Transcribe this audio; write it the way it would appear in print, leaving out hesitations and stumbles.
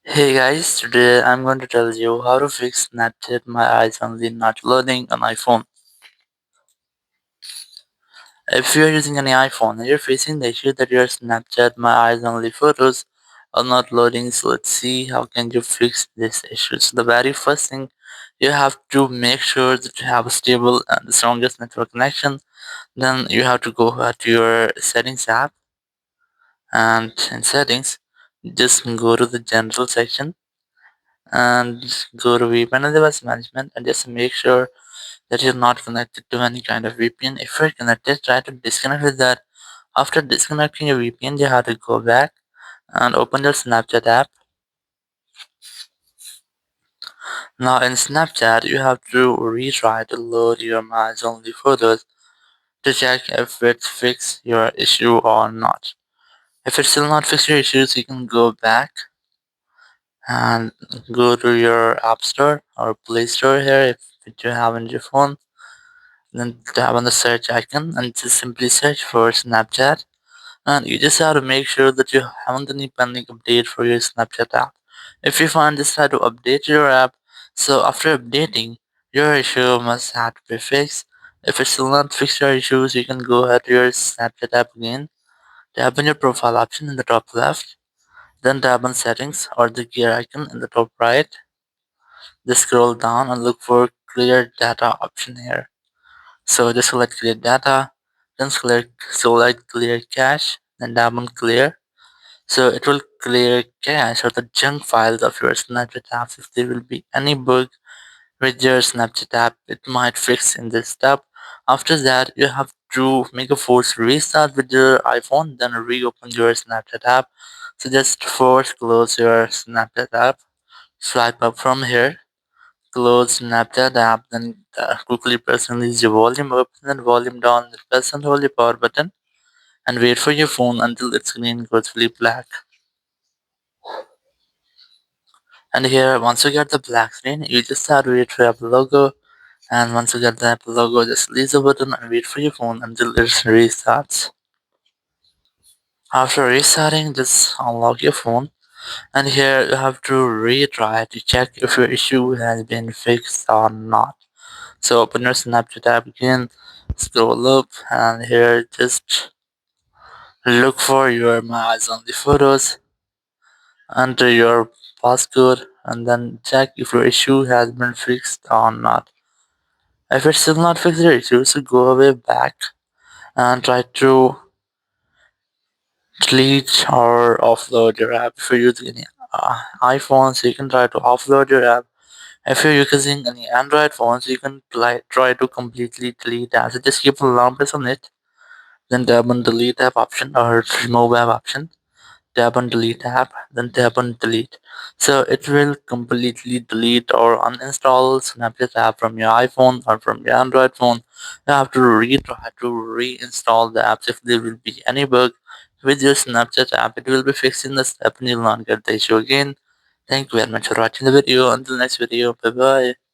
Hey guys, today I'm going to tell you how to fix Snapchat My Eyes Only not loading on iPhone. If you're using any iPhone and you're facing the issue that your Snapchat My Eyes Only photos are not loading, so let's see how can you fix this issue. So the very first thing, you have to make sure that you have a stable and the strongest network connection. Then you have to go to your settings app, and in settings just go to the general section and go to VPN and device management, and just make sure that you're not connected to any kind of VPN. If you're connected, try to disconnect with that. After disconnecting your VPN, you have to go back and open your Snapchat app. Now in Snapchat, you have to retry to load your Match Only photos to check if it fixed your issue or not. If it still not fixed your issues, you can go back and go to your App Store or Play Store here if you have on your phone. Then tap on the search icon and just simply search for Snapchat. And you just have to make sure that you haven't any pending update for your Snapchat app. If you find this, try to update your app. So after updating, your issue must have to be fixed. If it's still not fixed your issues, you can go ahead to your Snapchat app again. Tap on your profile option in the top left. Then tap on settings or the gear icon in the top right. Just scroll down and look for clear data option here. So just select clear data, then select clear cache, then tap on clear. So it will clear cache or the junk files of your Snapchat apps. If there will be any bug with your Snapchat app, it might fix in this step. After that, you have to make a force restart with your iPhone, then reopen your Snapchat app. So just force close your Snapchat app, swipe up from here, close Snapchat app, then quickly press and release your volume up, then volume down, press and hold your power button, and wait for your phone until its screen goes fully black. And here, once you get the black screen, you just have to wait for your Apple logo. And once you get the Apple logo, just release the button and wait for your phone until it restarts. After restarting, just unlock your phone. And here you have to retry to check if your issue has been fixed or not. So open your Snapchat app again, scroll up, and here just look for your My Eyes Only photos, enter your passcode, and then check if your issue has been fixed or not. If it's still not fixed your issue, so go away back and try to delete or offload your app. If you're using any iPhone, so you can try to offload your app. If you're using any Android phones, you can try to completely delete apps. So just keep a long press on it, then tap on delete app option or remove app option. Tap on delete app, then tap on delete. So it will completely delete or uninstall Snapchat app from your iPhone or from your Android phone. You have to retry to reinstall the apps if there will be any bug with your Snapchat app. It will be fixed in the step and you'll not get the issue again. Thank you very much for watching the video. Until next video, bye bye.